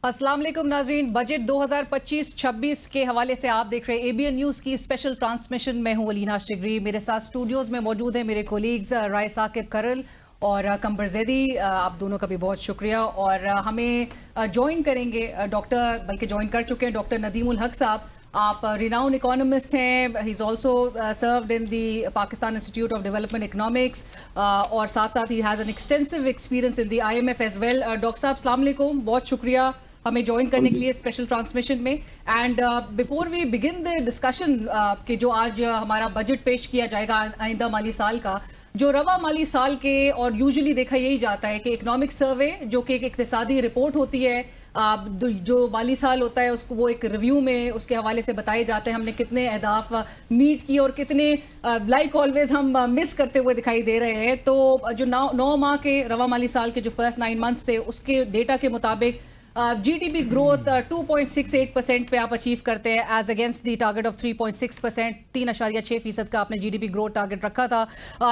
अस्सलाम वालेकुम नाजरीन। बजट 2025-26 के हवाले से आप देख रहे हैं एबीएन न्यूज़ की स्पेशल ट्रांसमिशन। मैं हूं अलीना शिगरी। मेरे साथ स्टूडियोज में मौजूद हैं मेरे कोलीग्स राय साकिब करल और कंबर जैदी। आप दोनों का भी बहुत शुक्रिया। और हमें ज्वाइन करेंगे डॉक्टर, बल्कि ज्वाइन कर चुके हैं डॉक्टर नदीमुल हक साहब। आप रिनाउंड इकोनॉमिस्ट हैं। He is also served in the Pakistan Institute of Development Economics और साथ साथ ही has an extensive experience in the IMF as well. Doctor साहब अस्सलाम वालेकुम, बहुत शुक्रिया हमें ज्वाइन करने के लिए स्पेशल ट्रांसमिशन में। And before we begin the discussion कि जो आज हमारा बजट पेश किया जाएगा आइंदा माली साल का, जो रवा माली साल के, और यूजुअली देखा यही जाता है कि इकोनॉमिक सर्वे जो कि एक इक्तिसादी रिपोर्ट होती है, जो माली साल होता है उसको वो एक रिव्यू में उसके हवाले से बताए जाते हैं हमने कितने अहदाफ मीट किए और कितने लाइक ऑलवेज हम मिस करते हुए दिखाई दे रहे हैं। तो जो 9 माह के रवा माली साल के जो फर्स्ट 9 मंथ्स थे उसके डेटा के मुताबिक GDP ग्रोथ 2.68% पे आप अचीव करते हैं as against the target of 3.6%। 3.6% का आपने GDP ग्रोथ टारगेट रखा था।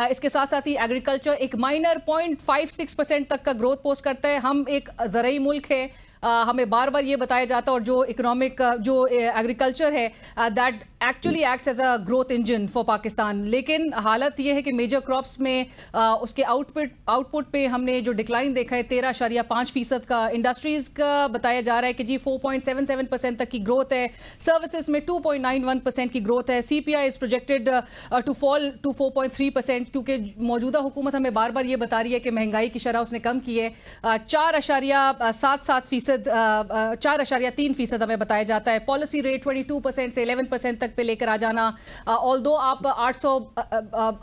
इसके साथ साथ ही एग्रीकल्चर एक माइनर 0.56% तक का ग्रोथ पोस्ट करता है। हम एक ज़रई मुल्क है, हमें बार बार ये बताया जाता है, और जो इकोनॉमिक जो एग्रीकल्चर है that actually acts as a growth engine for Pakistan. लेकिन हालत ये है कि मेजर क्रॉप्स में उसके आउटपुट पे हमने जो डिक्लाइन देखा है 13.5% का। इंडस्ट्रीज का बताया जा रहा है कि जी 4.77% तक की ग्रोथ है। सर्विसेज में 2.91% की ग्रोथ है। CPI is projected to fall to 4.3%, क्योंकि मौजूदा हुकूमत हमें बार बार ये बता रही है कि महंगाई की शरह उसने कम की है। 4.3% हमें बताया जाता है। पॉलिसी रेट 22% से 11% तक पे लेकर आ जाना। ऑल्दो आप 800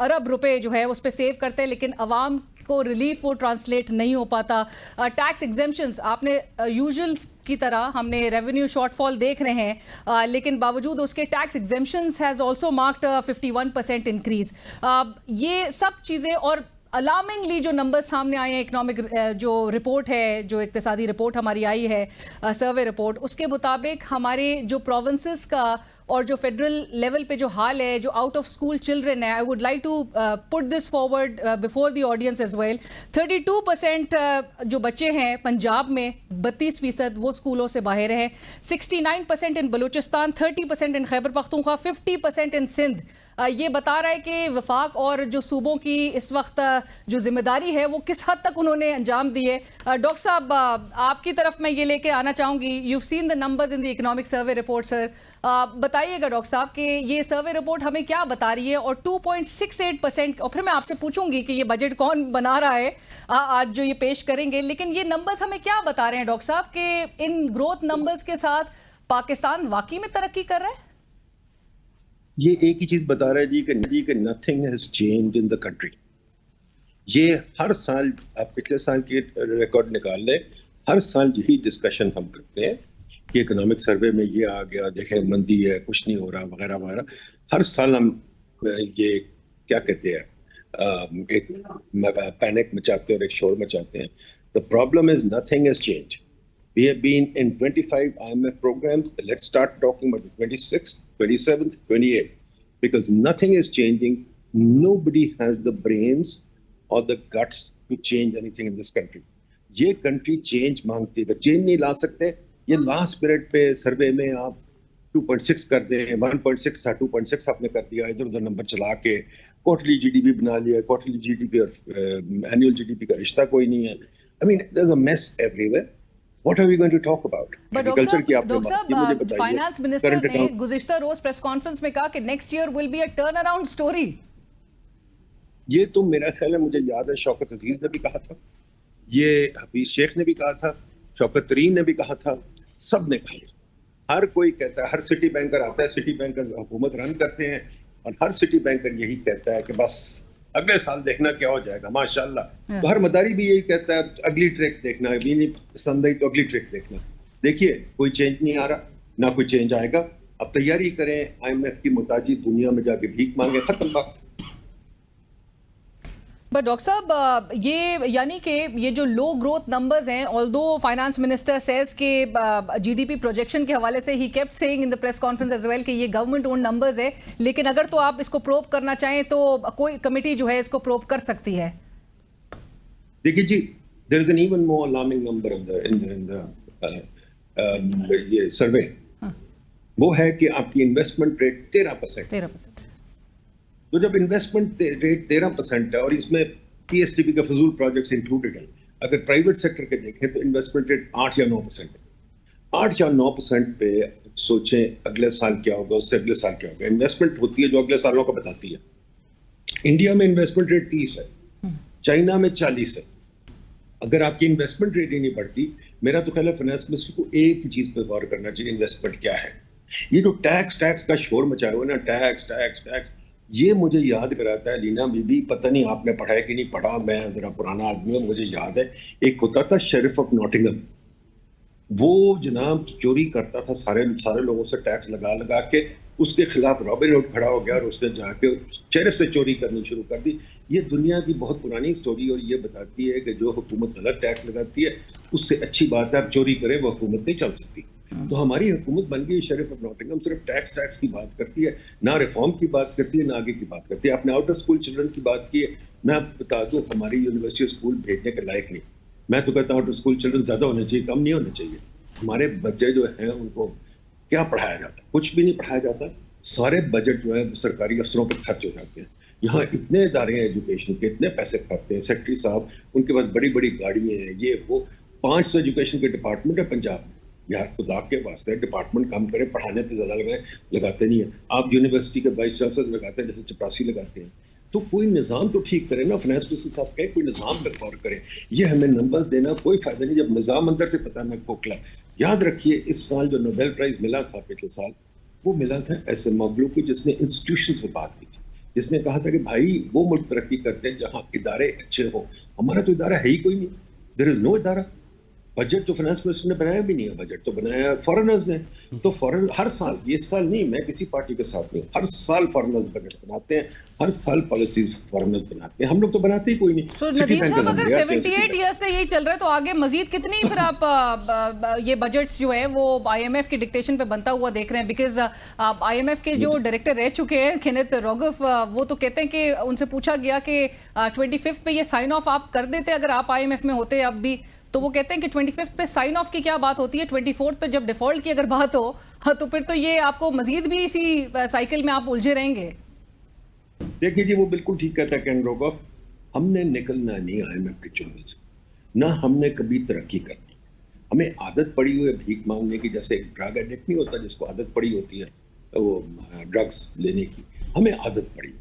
अरब रुपए जो है उस पे सेव करते हैं, लेकिन अवाम को रिलीफ वो ट्रांसलेट नहीं हो पाता। टैक्स एग्जेम्पशंस आपने यूजुअल की तरह हमने रेवेन्यू शॉर्टफॉल देख रहे हैं, लेकिन बावजूद उसके tax exemptions has also marked 51% increase. ये सब चीज़ें और अलार्मिंगली जो नंबर्स सामने आए हैं, इकोनॉमिक जो रिपोर्ट है, जो इक्तिसादी रिपोर्ट हमारी आई है सर्वे रिपोर्ट, उसके मुताबिक हमारे जो प्रोविंसेस का और जो फेडरल लेवल पे जो हाल है, जो आउट ऑफ स्कूल चिल्ड्रन है, I would like to put this forward before the audience as well. 32% जो बच्चे हैं पंजाब में, 32% वो स्कूलों से बाहर हैं। 69% इन बलूचिस्तान, 30% इन खैबर पख्तूनख्वा, 50% इन सिंध। ये बता रहा है कि वफाक और जो सूबों की इस वक्त जो जिम्मेदारी है वो किस हद तक उन्होंने अंजाम दी है। डॉक्टर साहब, आपकी तरफ मैं ये लेके आना चाहूँगी। You seen the numbers in the economic survey report sir. बताइएगा डॉक्टर साहब कि ये सर्वे रिपोर्ट हमें क्या बता रही है, और 2.68%, और फिर मैं आपसे पूछूंगी कि ये बजट कौन बना रहा है आज जो ये पेश करेंगे, लेकिन ये नंबर्स हमें क्या बता रहे हैं डॉक्टर साहब कि इन ग्रोथ नंबर्स के साथ पाकिस्तान वाकई में तरक्की कर रहा है? ये एक ही चीज बता रहा है जी कि nothing has changed in the country. ये हर साल, आप पिछले साल के रिकॉर्ड निकाल लें, हर साल यही डिस्कशन हम करते हैं कि इकोनॉमिक सर्वे में ये आ गया, देखें मंदी है, कुछ नहीं हो रहा, वगैरह वगैरह। हर साल हम ये क्या कहते हैं, एक पैनिक मचाते हैं और एक शोर मचाते हैं। The problem is nothing has changed. We have been in 25 IMF programs. Let's start talking about the 26th, 27th, 28th, because nothing is changing. Nobody has the brains or the guts to change anything in this country. ये country change मांगती है, change नहीं ला सकते। ये last period पे सर्वे में आप 2.6 कर दें, 1.6 था 2.6 आपने कर दिया, इधर उधर नंबर चला के क्वार्टरली GDP बना लिया। क्वार्टरली GDP और एनुअल GDP का रिश्ता कोई नहीं है। I mean, there's a mess everywhere. What are we going to talk about? Agriculture की आपने बात की, मुझे बताइए। फाइनेंस मिनिस्टर ने गुज़िश्ता रोज प्रेस कॉन्फ्रेंस में कहा कि next year will be a turn around story. ये तो मेरा ख्याल है, मुझे याद है शौकत अजीज ने भी कहा था, ये हफीज शेख ने भी कहा था, शौकत तरीन ने भी कहा था, सब ने कहा था। हर कोई कहता है, हर सिटी बैंकर आता है, सिटी बैंकर हुकूमत रन करते हैं, और हर सिटी बैंकर यही कहता है कि बस अगले साल देखना क्या हो जाएगा, माशाल्लाह। तो हर मदारी भी यही कहता है, अगली ट्रिक देखना, अभी नहीं पसंद आई तो अगली ट्रिक देखना। देखिए, कोई चेंज नहीं आ रहा, ना कोई चेंज आएगा। अब तैयारी करें IMF की मुताजी, दुनिया में जाके भीख मांगे, खत्म बात। बट डॉक्टर साहब, ये यानी कि ये जो लो ग्रोथ नंबर्स हैं, ऑल्दो फाइनेंस मिनिस्टर सेज के GDP प्रोजेक्शन के हवाले से he kept saying in the press conference as well कि ये गवर्नमेंट ओन नंबर्स है, लेकिन अगर तो आप इसको प्रोब करना चाहें तो कोई कमेटी जो है इसको प्रोब कर सकती है। देखिए जी, there is an even more alarming number in the ये सर्वे, वो है कि आपकी इन्वेस्टमेंट रेट 13%। 13%। तो जब इन्वेस्टमेंट रेट 13% है और इसमें पीएसटीपी के फजूल प्रोजेक्ट्स इंक्लूडेड हैं, अगर प्राइवेट सेक्टर के देखें तो इन्वेस्टमेंट रेट 8 या 9% है। 8 या 9% पे सोचें अगले साल क्या होगा, उससे अगले साल क्या होगा। इन्वेस्टमेंट होती है जो अगले सालों को बताती है। इंडिया में इन्वेस्टमेंट रेट 30 है, चाइना में 40 है। अगर आपकी इन्वेस्टमेंट रेट ही नहीं बढ़ती, मेरा तो ख्याल है फाइनेंस मिनिस्टर को एक ही चीज पर गौर करना चाहिए, इन्वेस्टमेंट क्या है। ये जो टैक्स का शोर मचाया हुआ है ना, टैक्स, ये मुझे याद कराता है लीना बीबी, पता नहीं आपने पढ़ा है कि नहीं पढ़ा, मैं जरा पुराना आदमी हूँ, मुझे याद है एक होता था शेरिफ ऑफ नॉटिंघम, वो जनाब चोरी करता था सारे लोगों से टैक्स लगा के, उसके खिलाफ रॉबिन हुड खड़ा हो गया और उसने जाके शेरिफ से चोरी करनी शुरू कर दी। ये दुनिया की बहुत पुरानी स्टोरी और ये बताती है कि जो हुकूमत गलत टैक्स लगाती है उससे अच्छी बात है आप चोरी करें, वो हुकूमत नहीं चल सकती। तो हमारी हुकूमत बन गई शेरिफ ऑफ नॉटिंघम, सिर्फ टैक्स की बात करती है, ना रिफॉर्म की बात करती है, ना आगे की बात करती है। आपने आउटर स्कूल चिल्ड्रन की बात की है, मैं आपको बता दूं हमारी यूनिवर्सिटी स्कूल भेजने के लायक नहीं। मैं तो कहता हूँ आउटर स्कूल चिल्ड्रन ज्यादा होने चाहिए, कम नहीं होने चाहिए। हमारे बच्चे जो हैं उनको क्या पढ़ाया जाता है? कुछ भी नहीं पढ़ाया जाता। सारे बजट जो है सरकारी अफसरों पर खर्च हो जाते हैं। यहाँ इतने इदारे हैं एजुकेशन के, इतने पैसे खाते हैं, सेक्रेटरी साहब उनके पास बड़ी बड़ी गाड़ियाँ हैं, ये वो। 500 एजुकेशन के डिपार्टमेंट है पंजाब में। यार खुदा के वास्ते डिपार्टमेंट काम करें, पढ़ाने पे ज़्यादा लगाते नहीं है। आप यूनिवर्सिटी के वाइस चांसलर लगाते हैं जैसे चपरासी लगाते हैं। तो कोई निज़ाम तो ठीक करें ना, फाइनेंस मिनिस्टर साहब कहें कोई निज़ाम पे गौर करें। ये हमें नंबर्स देना कोई फ़ायदा नहीं जब निज़ाम अंदर से पता न खोखला। याद रखिए इस साल जो नोबेल प्राइज़ मिला था पिछले साल, वो मिला था ऐसे मगलू को जिसने इंस्टीट्यूशंस पे बात की थी, जिसने कहा था कि भाई वो मुल्क तरक्की करते हैं जहाँ इदारे अच्छे हो। हमारा तो इदारा है ही कोई नहीं, देयर इज नो इदारा। बजट तो फाइनेंस मिनिस्टर ने बनाया भी नहीं है, बजट तो बनाया फॉरेनर्स ने। तो फॉरेन हर साल, ये साल नहीं, मैं किसी पार्टी के साथ नहीं, हर साल फॉरेनर्स बजट बनाते हैं, हर साल पॉलिसीज फॉरेनर्स बनाते हैं। हम लोग तो बनाते ही कोई नहीं। So, नदीम साहब अगर 78 ईयर्स से यही चल रहा है तो आगे मजीद कितनी फिर आप ये बजट्स जो है वो IMF की डिक्टेशन पे बनता हुआ देख रहे हैं? बिकॉज IMF के जो डायरेक्टर रह चुके हैं केनेथ रोगफ, वो तो कहते हैं कि उनसे पूछा गया कि 25th पे ये साइन ऑफ आप कर देते अगर आप IMF में होते अब भी, तो वो कहते हैं कि 25th पे साइन ऑफ की क्या बात होती है, 24th पे जब डिफॉल्ट की अगर बात हो तो फिर तो ये आपको मजीद भी इसी साइकिल में आप उलझे रहेंगे। देखिए जी, वो बिल्कुल ठीक कहता है केनेथ रोगफ, हमने निकलना नहीं IMF के चुंगल से, ना हमने कभी तरक्की करनी। हमें आदत पड़ी हुई है भीख मांगने की, जैसे एक ड्रग एडिक्ट नहीं होता जिसको आदत पड़ी होती है वो ड्रग्स लेने की, हमें आदत पड़ी।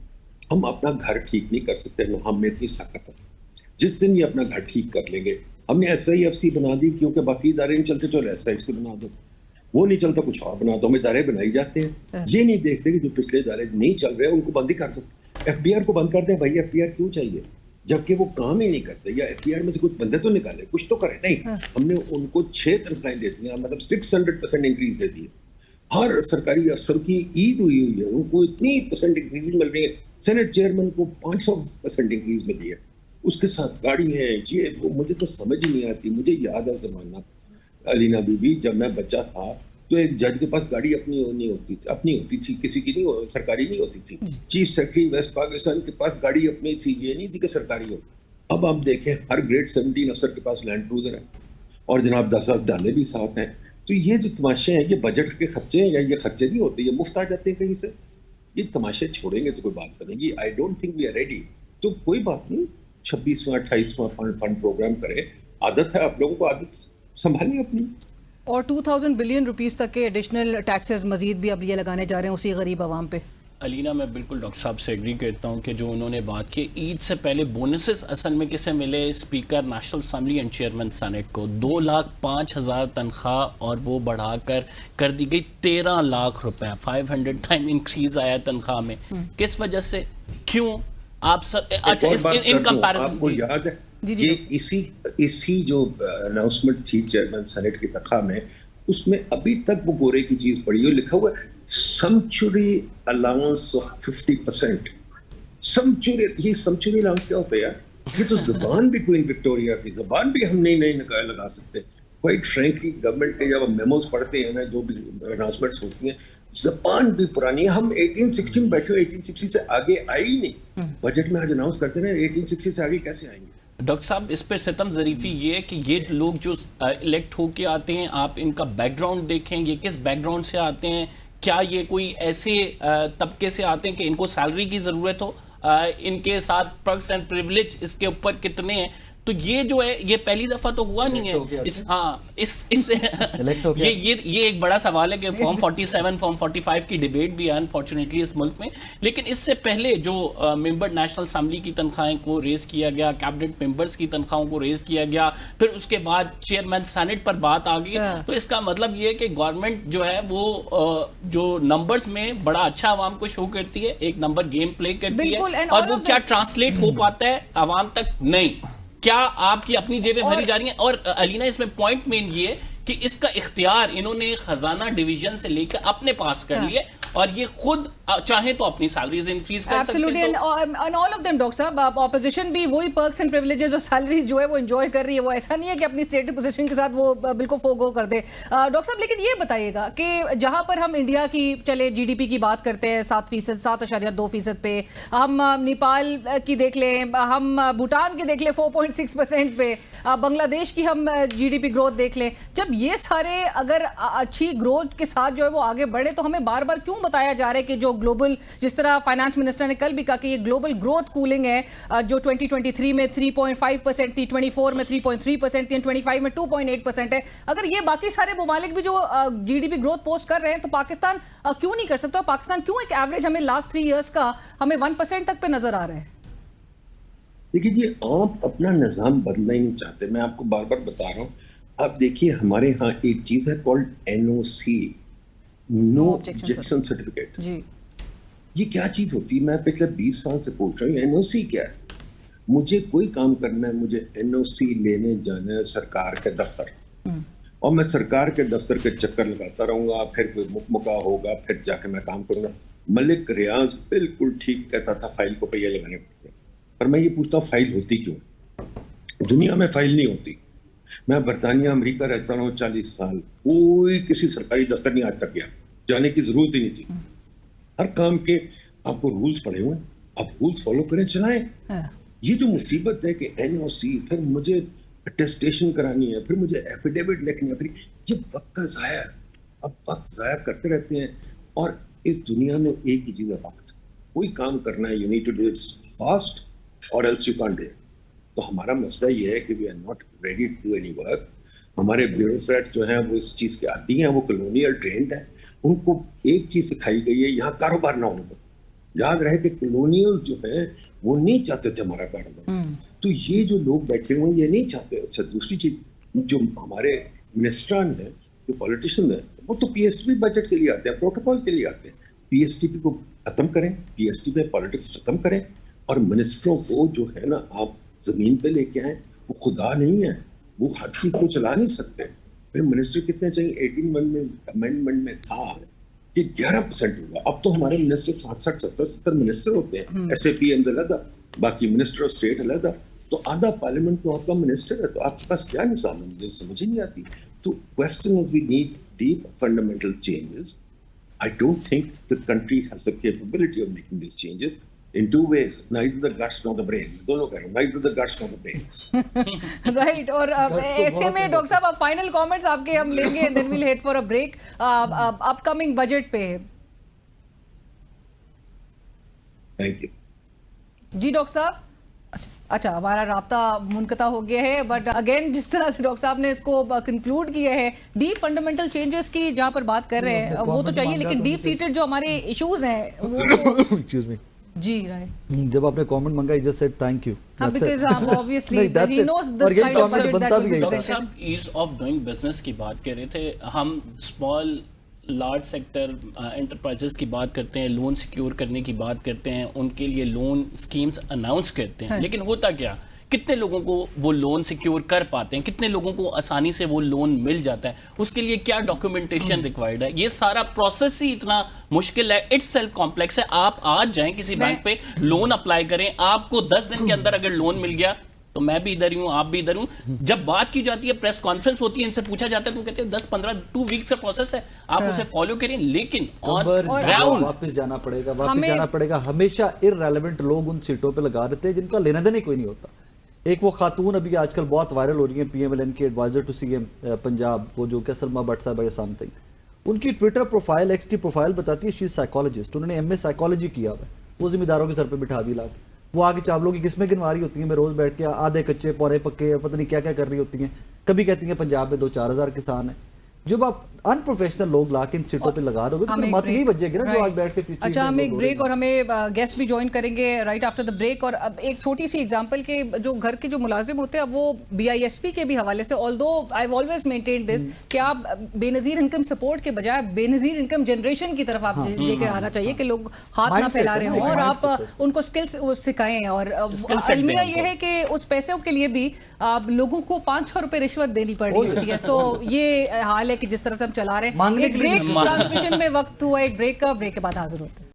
हम अपना घर ठीक नहीं कर सकते, ना हम में इतनी सख्त है। जिस दिन ये अपना घर ठीक कर लेंगे, हमने SIFC बना दी क्योंकि बाकी इदारे नहीं चलते, चलो SIFC बना दो, वो नहीं चलता कुछ और बना दो। हम इदारे बनाई जाते हैं, ये नहीं देखते कि जो पिछले इदारे नहीं चल रहे उनको बंद ही कर दो। FBR को बंद कर दें, भाई FBR क्यों चाहिए जबकि वो काम ही नहीं करते, या FBR में से कुछ बंदे तो निकाले, कुछ तो करें। नहीं, हमने उनको 6 तनख्वाहें दे दी हैं, मतलब 600% इंक्रीज दे दी है। हर सरकारी अफसर की ईद हुई है, उनको इतनी परसेंट इंक्रीज मिल रही है। सेनेट चेयरमैन को 500% इंक्रीज मिली है, उसके साथ गाड़ी है, ये वो। मुझे तो समझ ही नहीं आती। मुझे याद है ज़माना अलीना बीबी, जब मैं बच्चा था तो एक जज के पास गाड़ी अपनी होती थी, किसी की नहीं, सरकारी नहीं होती थी। चीफ सेक्रेटरी वेस्ट पाकिस्तान के पास गाड़ी अपनी थी, ये नहीं थी कि सरकारी हो। अब आप देखें हर ग्रेड 17 अफसर के पास लैंड क्रूजर है और जनाब 10 डाले भी साथ हैं। तो ये जो तमाशे हैं, ये बजट के खर्चे हैं या ये खर्चे नहीं होते, ये मुफ्त आ जाते हैं कहीं से। ये तमाशे छोड़ेंगे तो कोई बात करेंगी। I don't think we are ready. तो कोई बात नहीं, 26वां 28वां फंड प्रोग्राम करें। आदत है आप लोगों को, आदत संभालिए अपनी। और 2000 बिलियन रुपीस तक के एडिशनल टैक्सेस मजीद भी अब ये लगाने जा रहे हैं उसी गरीब आवाम पे। अलीना, मैं बिल्कुल डॉक्टर साहब से एग्री करता हूँ कि जो उन्होंने बात की, ईद से पहले बोनसेस असल में किसे मिले? Speaker national assembly and chairman senate को 2,05,000 तनख्वाह, और वो बढ़ाकर कर दी गई 13 लाख रुपए। 500 टाइम इंक्रीज आया तनख्वाह में। किस वजह से, क्यों? आप सर अच्छा इन कंपैरिजन आपको याद है ये इसी जो अनाउंसमेंट थी चेयरमैन सेनेट की तनख्वाह में, उसमें अभी तक वो गोरे की चीज पड़ी है, लिखा हुआ है सैंक्चुरी अलाउंस ऑफ 50%। सैंक्चुरी, ये सैंक्चुरी अलाउंस क्या होता है यार? ये तो जुबान भी क्वीन विक्टोरिया की जुबान भी हम नहीं लगा सकते। क्वाइट फ्रैंकली गवर्नमेंट के जब हम मेमोज पढ़ते हैं ना, जो भी अनाउंसमेंट्स होती हैं, ज़बान भी पुरानी है। हम 1860 में बैठे हुए, 1860 से आगे आए ही नहीं। बजट में आज अनाउंस करते हैं 1860 से आगे कैसे आएंगे? डॉक्टर साहब इस पर सितम ज़रीफ़ी ये है कि ये लोग जो इलेक्ट होके आते हैं, आप इनका बैकग्राउंड देखें, ये किस बैकग्राउंड से आते हैं, क्या ये कोई ऐसे तबके से आते हैं कि इनको सैलरी की ज़रूरत हो, इनके साथ पर्क्स एंड प्रिविलेज इसके ऊपर कितने हैं, तो ये जो है ये पहली दफा तो हुआ नहीं है इस ये एक बड़ा सवाल है कि फॉर्म 47 फॉर्म 45 की डिबेट भी है अनफॉर्चुनेटली इस मुल्क में। लेकिन इससे पहले जो मेंबर नेशनल असेंबली की तनख्वाहें को रेज किया गया, कैबिनेट मेंबर्स की तनख्वाहों को रेज किया गया, फिर उसके बाद चेयरमैन सेनेट पर बात आ गई, तो इसका मतलब ये है कि गवर्नमेंट जो है वो जो नंबर्स में बड़ा अच्छा आवाम को शो करती है, एक नंबर गेम प्ले करती है, और वो क्या ट्रांसलेट हो पाता है आवाम तक नहीं, क्या आपकी अपनी जेबें भरी जा रही हैं। और अलीना इसमें पॉइंट मेन ये है कि इसका इख्तियार इन्होंने खजाना डिवीजन से लेकर अपने पास कर लिया, और ये खुद चाहे तो अपनी सैलरीज इंक्रीज कर सकते हैं। And all of them doctor साहब, ऑपोजिशन भी वही पर्क्स एंड प्रिविलेजेस और सैलरीज जो है वो एंजॉय कर रही है, वो ऐसा नहीं है कि अपनी स्टेट पोजीशन के साथ वो बिल्कुल फोगो कर दे। डॉक्टर साहब लेकिन ये बताइएगा कि जहां पर हम इंडिया की चले जीडीपी की बात करते हैं 7%, 7.2% पे, हम नेपाल की देख लें, हम भूटान की देख लें 4.6% पे, बांग्लादेश की हम जीडीपी ग्रोथ देख लें, जब ये सारे अगर अच्छी ग्रोथ के साथ जो है वो आगे बढ़े, तो हमें बार बार क्यों बताया जा रहा है कि जो ग्लोबल, जिस तरह फाइनेंस मिनिस्टर ने कल भी कहा कि ये ग्लोबल ग्रोथ कूलिंग है, जो 2023 में 3.5% थी, 24 में 3.3% थी, 25 में 2.8% है, अगर ये बाकी सारे ममालिक भी जो जीडीपी ग्रोथ पोस्ट कर रहे हैं, तो पाकिस्तान क्यों नहीं कर सकता? पाकिस्तान क्यों एक एवरेज हमें लास्ट 3 इयर्स का हमें 1% तक पे नजर आ रहा है? देखिए जी, आप अपना निजाम बदलना ही नहीं चाहते, मैं आपको बार बार बता रहा हूँ। आप देखिए हमारे यहाँ एक चीज है called NOC, no objection certificate जी। ये क्या चीज होती है? मैं पिछले 20 साल से पूछ रहा हूँ एनओसी क्या है। मुझे कोई काम करना है, मुझे एनओसी लेने जाना है सरकार के दफ्तर, और मैं सरकार के दफ्तर के चक्कर लगाता रहूंगा, फिर कोई मुकमुका होगा, फिर जाके मैं काम करूंगा। मलिक रियाज बिल्कुल ठीक कहता था फाइल को पहिया लगाने पड़ते, पर मैं ये पूछता हूँ फाइल होती क्यों? दुनिया में फाइल नहीं होती। मैं बरतानिया अमेरिका रहता हूँ 40 साल, कोई किसी सरकारी दफ्तर नहीं आज तक गया, जाने की जरूरत ही नहीं थी। हर काम के आपको रूल्स पड़े हुए, आप रूल्स फॉलो करें, चलाएं। ये जो मुसीबत है कि एनओसी, फिर मुझे अटेस्टेशन करानी है, फिर मुझे एफिडेविट लिखनी है, फिर ये वक्त का ज़ाया, अब वक्त ज़ाया करते रहते हैं। और इस दुनिया में एक ही चीज़ है, वक्त। कोई काम करना है, you need to do it fast और else you can't do it. तो हमारा मसला ये है कि we are not ready to do any work. हमारे ब्यूरोक्रेट्स जो हैं वो इस चीज़ के आदी हैं, वो कॉलोनियल ट्रेंड है, उनको एक चीज़ सिखाई गई है, यहाँ कारोबार ना हो। याद रहे कि कॉलोनियल जो है वो नहीं चाहते थे हमारा कारोबार, तो ये जो लोग बैठे हुए हैं ये नहीं चाहते। अच्छा, दूसरी चीज, जो हमारे मिनिस्टरान है, जो पॉलिटिशियन है, वो तो पीएसटीपी बजट के लिए आते हैं, प्रोटोकॉल के लिए आते हैं। पीएसटीपी को खत्म करें, पीएसटीपी पे पॉलिटिक्स खत्म करें, और मिनिस्टरों को जो है ना आप जमीन पे लेके आए। वो खुदा नहीं है, वो हर चीज को चला नहीं सकते। फिर मिनिस्टर कितने चाहिए? 18 में अमेंडमेंट में था कि 11% होगा। अब तो हमारे मिनिस्टर 60, 70 मिनिस्टर होते हैं, एसएपी अलग, बाकी मिनिस्टर ऑफ स्टेट अलग, तो आधा पार्लियामेंट में आपका मिनिस्टर है, तो आपके पास क्या निजाम है? मुझे समझ ही नहीं आती। तो question is we need deep fundamental changes. I don't think the country has the capability of making these changes in two ways, neither the guts nor the brain. दोनों कह रहा हूँ, neither the guts nor the brain. Right, और ऐसे में doctor साहब आप final comments आपके हम लेंगे, and then we'll head for a break. Upcoming budget पे। Thank you. जी डॉक्टर साहब। अच्छा, हमारा राब्ता मुनक़ता हो गया है, बट अगेन जिस तरह से डॉक्टर साहब ने इसको कंक्लूड किया है, डीप फंडामेंटल चेंजेस की जहां पर बात कर रहे हैं, वो तो चाहिए, लेकिन डीप सीटेड जो हमारे इश्यूज हैं वो एक्सक्यूज मी जी राय, जब आपने कमेंट मंगा, I just said thank you, because obviously he knows this kind of budget that will be doctor साहब ईज ऑफ डूइंग बिजनेस की बात कर रहे थे, हम स्मॉल लार्ज सेक्टर एंटरप्राइजेस की बात करते हैं, लोन सिक्योर करने की बात करते हैं, उनके लिए लोन स्कीम्स अनाउंस करते हैं, लेकिन होता क्या, कितने लोगों को वो लोन सिक्योर कर पाते हैं, कितने लोगों को आसानी से वो लोन मिल जाता है, उसके लिए क्या डॉक्यूमेंटेशन रिक्वायर्ड है, ये सारा प्रोसेस ही इतना मुश्किल है, इट्स सेल्फ कॉम्प्लेक्स है। आप आज जाएं किसी बैंक पे, लोन अप्लाई करें, आपको 10 दिन के अंदर अगर लोन मिल गया तो मैं भी इधर ही हूँ, आप भी इधर हूँ। जब बात की जाती है, प्रेस कॉन्फ्रेंस होती है, इनसे पूछा जाता है तो कहते हैं 10-15 2 वीक्स का प्रोसेस है, आप उसे फॉलो करें, लेकिन ऑन ग्राउंड वापस जाना पड़ेगा, हमेशा इररेलेवेंट लोग उन सीटों पे लगा देते हैं जिनका लेना देना कोई नहीं होता। एक वो खातून अभी आजकल बहुत वायरल हो रही है, PMLN के एडवाइजर टू CM पंजाब, वो जो क्या सलमा भट्ट साहब या समथिंग, उनकी ट्विटर प्रोफाइल, एक्स की प्रोफाइल बताती है शी इज साइकोलॉजिस्ट, उन्होंने MA साइकोलॉजी किया हुआ है, वो जिम्मेदारों के सर पे बिठा दी ला के। वो आगे चावलों की किस्में गिनवा रही होती हैं, मैं रोज बैठ के आधे कच्चे पौने पक्के पता नहीं क्या क्या कर रही होती हैं। कभी कहती हैं पंजाब में 2-4 हज़ार किसान हैं। जब आप अनप्रोफेशनल लोग ला के इन सीटों पे लगा दोगे तो फिर मत नहीं बचेगी ना जो आज बैठ के पीछे। अच्छा, हम एक ब्रेक और हमें गेस्ट भी ज्वाइन करेंगे राइट आफ्टर द ब्रेक। और अब एक छोटी सी एग्जांपल के जो घर के जो मुलाजिम होते हैं, अब वो BISP के भी हवाले से, although I have always maintain this कि आप बेनजीर इनकम सपोर्ट के बजाय बेनजीर इनकम जनरेशन की तरफ आप लेके आना चाहिए कि लोग हाथ ना फैला रहे हों और आप उनको स्किल्स सिखाएं। और अलमिया ये है कि उस पैसे के लिए भी आप लोगों को 500 रुपए रिश्वत देनी पड़ रही होती है। सो ये हाल है कि जिस तरह से हम चला रहे हैं। मांगने एक के लिए ब्रेक ट्रांसमिशन में वक्त हुआ एक ब्रेक का, ब्रेक के बाद हाजिर होते हैं।